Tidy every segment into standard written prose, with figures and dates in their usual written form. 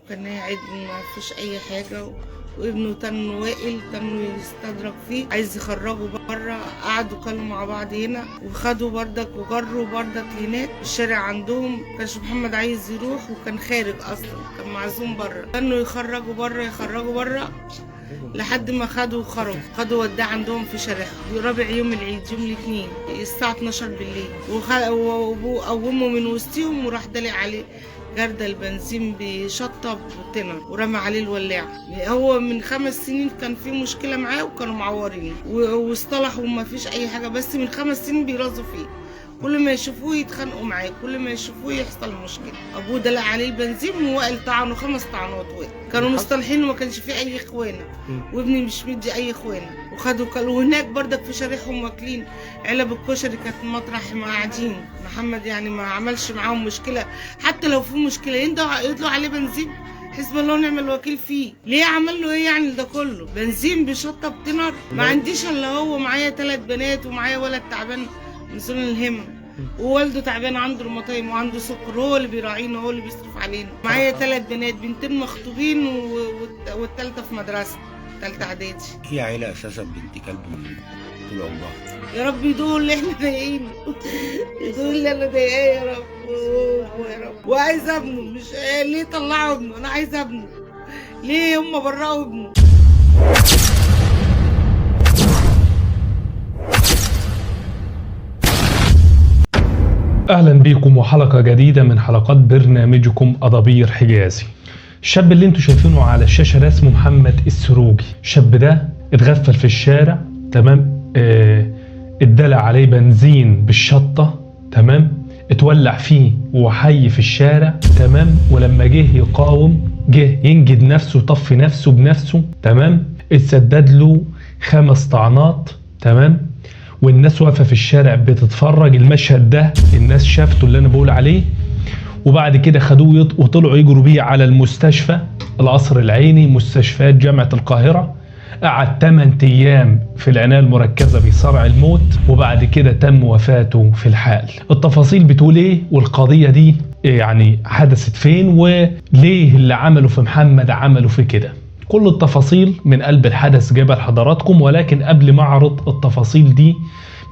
كان قاعد ما فيش اي حاجه، وابنه تنه واقل تنه يستدرك فيه عايز يخرجه بره. قعدوا كانوا مع بعض هنا وخدوا بردك وجروا بردك هناك الشارع عندهم. كانش محمد عايز يروح وكان خارج اصلا، كان معزوم بره، كانوا يخرجوا بره لحد ما خدوا وداه عندهم في شارعهم. رابع يوم العيد يوم الاثنين الساعه 12 بالليل، وابوه قومه من وسطهم وراح دلق عليه جردل البنزين بشطب تنر ورمى عليه الولاعه. هو من 5 سنين كان في مشكله معاه وكانوا معورين واصطلحوا وما فيش اي حاجه، بس من 5 سنين بيرازوا فيه، كل ما يشوفوه يتخانقوا معاه، كل ما يشوفوه يحصل مشكله. ابوه دلق عليه البنزين ووائل طعنه 5 طعنات. كانوا مصطلحين وما كانش فيه اي اخوانه، وابني مش مدي اي اخوانه. وخدوا وهناك بردك في شارعهم واكلين علب الكشري، كانت مطرح ما قاعدين. محمد يعني ما عملش معاهم مشكله، حتى لو في مشكله يدلوا عليه بنزين، حسب الله ونعم الوكيل فيه. ليه عمل له ايه يعني ده كله؟ بنزين بيشطب تنر. ما عنديش الا هو، معايا 3 بنات ومعايا ولد تعبان من سنن الهمم، ووالده تعبان عنده روماتايم وعنده سكر، هو اللي بيراعينا وهو اللي بيصرف علينا. معايا 3 بنات، بنتين مخطوبين والثالثه في مدرسه ثالثه اعدادي. هي عيله اساسا بنت كلب من طول عمرها. يا رب يدول اللي احنا ضايقينه، يدول اللي انا ضايقاه يا رب. يا رب. وعايز ابنه، مش ليه طلعوا ابنه، انا عايز ابنه. ليه هم برأوا ابنه؟ أهلا بيكم وحلقة جديدة من حلقات برنامجكم أضابير حجازي. الشاب اللي انتوا شايفينه على الشاشة ده اسمه محمد السروجي. الشاب ده اتغفل في الشارع، تمام، اتدلع عليه بنزين بالشطة، تمام، اتولع فيه وحي في الشارع، تمام، ولما جه يقاوم، جه ينجد نفسه وطفي نفسه بنفسه، تمام، اتسدد له 5 طعنات، تمام، والناس واقفه في الشارع بتتفرج. المشهد ده الناس شافته اللي انا بقول عليه، وبعد كده خدوه وطلعوا يجروا بيه على المستشفى القصر العيني، مستشفيات جامعه القاهره. قعد 8 ايام في العنايه المركزه بصرع الموت، وبعد كده تم وفاته في الحال. التفاصيل بتقول ايه، والقضيه دي يعني حدثت فين، وليه اللي عملوا في محمد عملوا في كده. كل التفاصيل من قلب الحدث جايبها لحضراتكم، ولكن قبل ما اعرض التفاصيل دي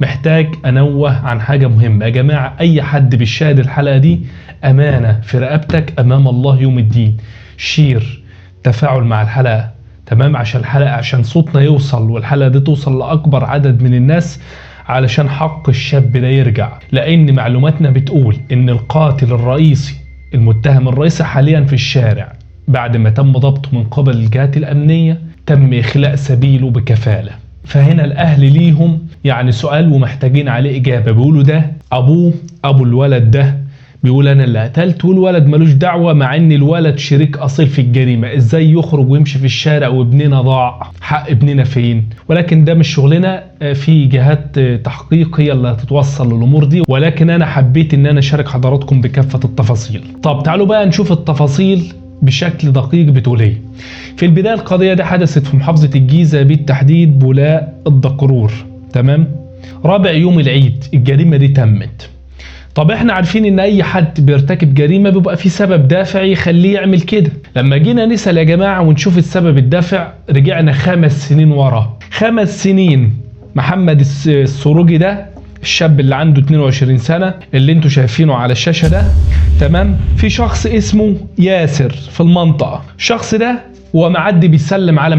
محتاج انوه عن حاجه مهمه. يا جماعه، اي حد بيشاهد الحلقه دي امانه في رقبتك امام الله يوم الدين. شير، تفاعل مع الحلقه، تمام، عشان صوتنا يوصل والحلقه دي توصل لاكبر عدد من الناس، علشان حق الشاب ده يرجع. لان معلوماتنا بتقول ان القاتل الرئيسي، المتهم الرئيسي حاليا في الشارع، بعد ما تم ضبطه من قبل الجهات الأمنية تم إخلاء سبيله بكفالة. فهنا الأهل ليهم يعني سؤال ومحتاجين عليه إجابة. بيقولوا ده أبو الولد ده بيقول أنا اللي قتلت، والولد ملوش دعوة، مع إن الولد شريك أصيل في الجريمة. إزاي يخرج ويمشي في الشارع وابننا ضاع؟ حق ابننا فين؟ ولكن ده مش شغلنا، في جهات تحقيق هي اللي هتتوصل للأمور دي، ولكن أنا حبيت إن أنا أشارك حضراتكم بكافة التفاصيل. طب تعالوا بقى نشوف التفاصيل بشكل دقيق بتقول ايه. في البدايه القضيه دي حدثت في محافظه الجيزه، بالتحديد بولاق الدقرور، تمام. رابع يوم العيد الجريمه دي تمت. طب احنا عارفين ان اي حد بيرتكب جريمه بيبقى في سبب دافع يخليه يعمل كده. لما جينا نسال يا جماعه ونشوف السبب الدافع، رجعنا 5 سنين ورا. 5 سنين محمد السروجي ده، الشاب اللي عنده 22 سنة اللي انتوا شايفينه على الشاشة ده، تمام، في شخص اسمه ياسر في المنطقة. الشخص ده هو معدي بيسلم على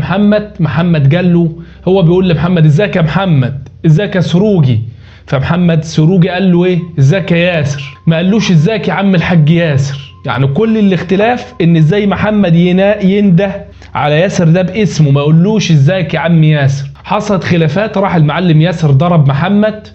محمد قال له، هو بيقول لمحمد ازيك يا محمد، ازيك يا سروجي. فمحمد السروجي قال له ايه، ازيك يا ياسر. ما قالوش ازيك يا عم الحاج ياسر. يعني كل الاختلاف ان ازاي محمد ينده على ياسر ده باسمه، ما قالوش ازيك يا عم ياسر. حصلت خلافات، راح المعلم ياسر ضرب محمد،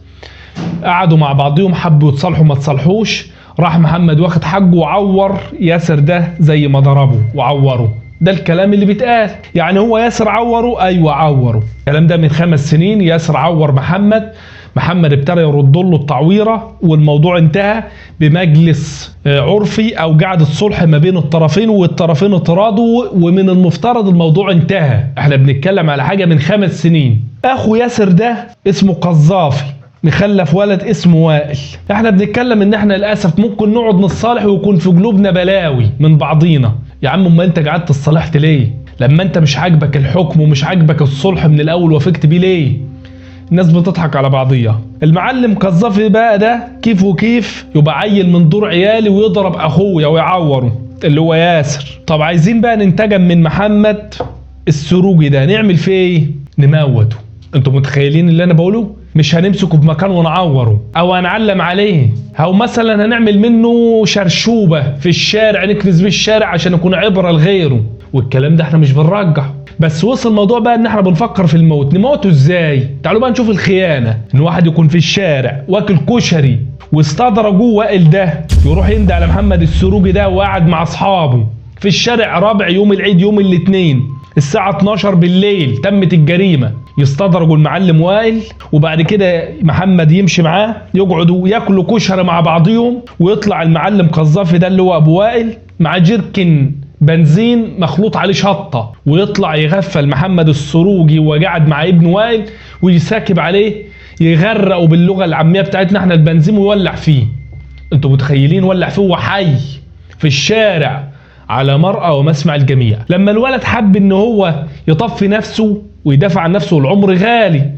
قعدوا مع بعضهم، حبوا يتصالحوا ما تصالحوش، راح محمد واخد حقه وعور ياسر ده زي ما ضربه وعوره. ده الكلام اللي بيتقال. يعني هو ياسر عوره؟ ايوه عوره. الكلام ده من 5 سنين. ياسر عور محمد ابتدى يرد له التعويره، والموضوع انتهى بمجلس عرفي او قعده صلح ما بين الطرفين، والطرفين اتراضوا، ومن المفترض الموضوع انتهى. احنا بنتكلم على حاجه من 5 سنين. اخو ياسر ده اسمه قذافي، مخلف ولد اسمه وائل. احنا بنتكلم ان احنا للاسف ممكن نقعد نتصالح ويكون في قلوبنا بلاوي من بعضينا. يا عم ما انت قعدت اتصالحت ليه؟ لما انت مش عاجبك الحكم ومش عاجبك الصلح من الاول وافقت بيه ليه؟ الناس بتضحك على بعضيها. المعلم قذافي بقى ده كيف وكيف يبقى عيل من دور عيالي ويضرب اخويا ويعوره اللي هو ياسر. طب عايزين بقى ننتقم من محمد السروجي ده، نعمل فيه ايه؟ نموته. انتوا متخيلين اللي انا بقوله؟ مش هنمسكه بمكان ونعوره او هنعلم عليه، او مثلا هنعمل منه شرشوبه في الشارع نكنس بيه الشارع عشان يكون عبره لغيره، والكلام ده احنا مش بنرجح. بس وصل الموضوع بقى ان احنا بنفكر في الموت. نموته ازاي؟ تعالوا بقى نشوف الخيانه. ان واحد يكون في الشارع واكل كشري واستدرجوه وائل ده يروح يندى على محمد السروجي ده وقاعد مع اصحابه في الشارع رابع يوم العيد يوم الاثنين الساعه 12 بالليل تمت الجريمه. يستدرجوا المعلم وائل وبعد كده محمد يمشي معاه يقعدوا ياكلوا كشري مع بعضيهم، ويطلع المعلم قذافي ده اللي هو ابو وائل مع جيركن بنزين مخلوط عليه شطه، ويطلع يغفل محمد السروجي وقاعد مع ابن وائل ويساكب عليه يغرقوا باللغه العاميه بتاعتنا احنا البنزين ويولع فيه. انتوا متخيلين؟ ولع فيه وحي في الشارع على مرأى ومسمع الجميع. لما الولد حب ان هو يطفي نفسه ويدافع عن نفسه والعمر غالي،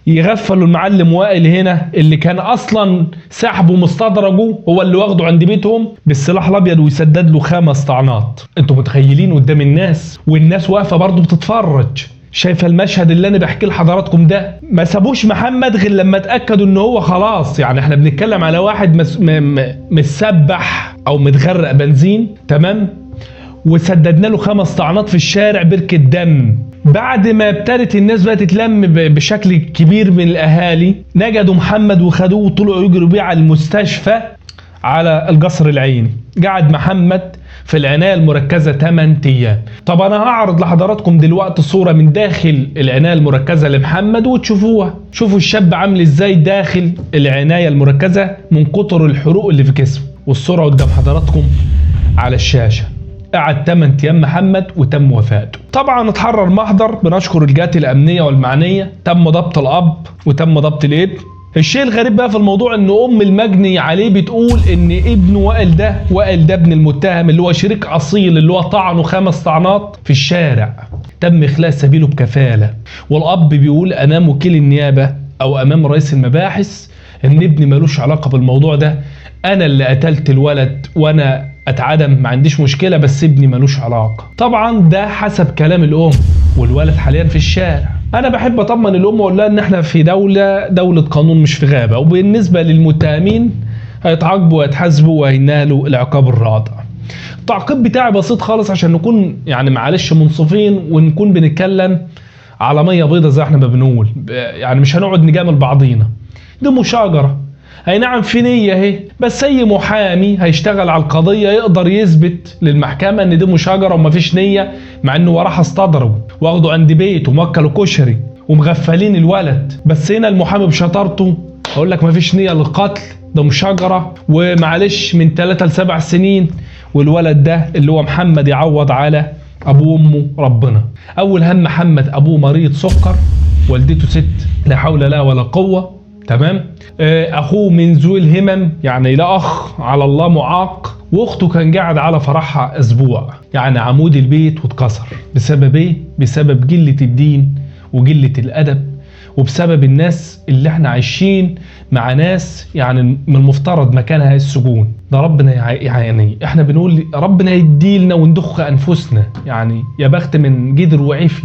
يغفلوا المعلم وائل هنا اللي كان اصلا سحبه مستدرجه هو اللي واخده عند بيتهم بالسلاح الابيض ويسدد له 5 طعنات. انتوا متخيلين؟ قدام الناس، والناس واقفه برضه بتتفرج شايفه المشهد اللي انا بحكيه لحضراتكم ده. ما سابوش محمد غير لما اتاكدوا ان هو خلاص، يعني احنا بنتكلم على واحد متسبح او متغرق بنزين، تمام، وسددنا له 5 طعنات في الشارع بركه دم. بعد ما ابتدت الناس بقى تتلم بشكل كبير من الاهالي، نجدوا محمد وخدوه وطلعوا يجروا بيه على المستشفى على القصر العيني. قعد محمد في العناية المركزة 8 أيام. طب أنا هعرض لحضراتكم دلوقتي صورة من داخل العناية المركزة لمحمد وتشوفوها. شوفوا الشاب عامل ازاي داخل العناية المركزة من كتر الحروق اللي في جسمه، والصورة قدام حضراتكم على الشاشة. قعد 8 أيام محمد وتم وفاته. طبعا اتحرر محضر، بنشكر الجهات الأمنية والمعنية، تم ضبط الأب وتم ضبط الابن. الشيء الغريب بقى في الموضوع ان ام المجني عليه بتقول ان ابن وائل ده ابن المتهم اللي هو شريك اصيل اللي هو طعنه 5 طعنات في الشارع تم اخلاء سبيله بكفاله. والاب بيقول امام وكيل النيابه او امام رئيس المباحث ان ابني ملوش علاقه بالموضوع ده، انا اللي قتلت الولد وانا اتعدم ما عنديش مشكله، بس ابني ملوش علاقه. طبعا ده حسب كلام الام، والولد حاليا في الشارع. انا بحب اطمن الام واقول لها ان احنا في دوله قانون مش في غابه، وبالنسبه للمتهمين هيتعاقبوا ويتحاسبوا وهينالوا العقاب الرادع. التعقيب بتاعي بسيط خالص عشان نكون يعني معلش منصفين ونكون بنتكلم على ميه بيضه زي احنا ما بنقول، يعني مش هنقعد نجامل بعضينا. دي مشاجره، اي نعم في نيه اهي، بس اي محامي هيشتغل على القضيه يقدر يثبت للمحكمه ان دي مشاجره ومفيش نيه، مع انه وراه استضربوا واخدوا عند بيت وموكلوا كشري ومغفلين الولد. بس هنا المحامي بشطارته هقول لك مفيش نيه للقتل، ده مشاجره ومعلش من 3 ل 7 سنين، والولد ده اللي هو محمد يعوض على ابوه وامه ربنا. اول هم محمد ابوه مريض سكر، والدته ست لا حول لها ولا قوه، تمام. اخوه من ذوي الهمم، يعني لا اخ على الله معاق، واخته كان قاعد على فرحها اسبوع، يعني عمود البيت واتكسر. بسبب ايه؟ بسبب قله الدين وقله الادب، وبسبب الناس اللي احنا عايشين مع ناس يعني من المفترض مكانها السجون. ده ربنا يعني احنا بنقول ربنا يديلنا وندخ انفسنا، يعني يا بخت من قدر وعفي،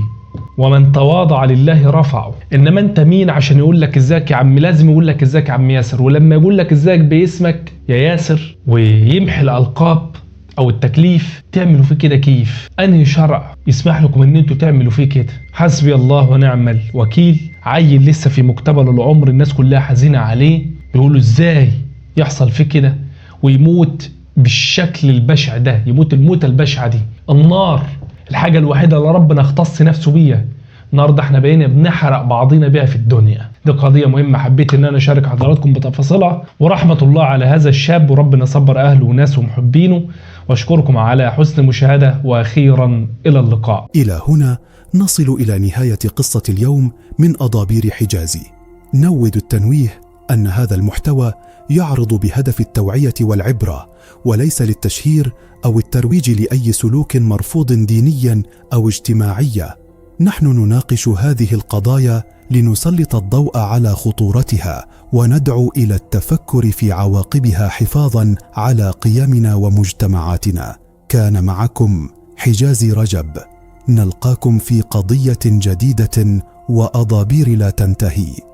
ومن تواضع لله رفعه. انما انت مين عشان يقول لك ازيك يا عم؟ لازم يقول لك ازيك يا عم ياسر، ولما يقول لك ازيك باسمك يا ياسر ويمحي الالقاب او التكليف تعملوا فيه كده كيف؟ انهي شرع يسمح لكم ان انتوا تعملوا فيه كده؟ حسبي الله ونعم الوكيل. عيل لسه في مقتبل العمر، الناس كلها حزينه عليه، بيقولوا ازاي يحصل فيه كده ويموت بالشكل البشع ده، يموت الموتة البشعة دي. النار الحاجة الوحيدة اللي ربنا اختص نفسه بيها، النهارده احنا بقينا بنحرق بعضينا بيها في الدنيا. دي قضية مهمة حبيت ان انا اشارك حضراتكم بتفاصيلها، ورحمة الله على هذا الشاب، وربنا صبر اهله وناسه ومحبينه، واشكركم على حسن المشاهدة، واخيرا الى اللقاء. الى هنا نصل الى نهاية قصة اليوم من أضابير حجازي. نود التنويه أن هذا المحتوى يعرض بهدف التوعية والعبرة، وليس للتشهير أو الترويج لأي سلوك مرفوض دينيا أو اجتماعيا. نحن نناقش هذه القضايا لنسلط الضوء على خطورتها وندعو إلى التفكر في عواقبها حفاظا على قيمنا ومجتمعاتنا. كان معكم حجازي رجب، نلقاكم في قضية جديدة وأضابير لا تنتهي.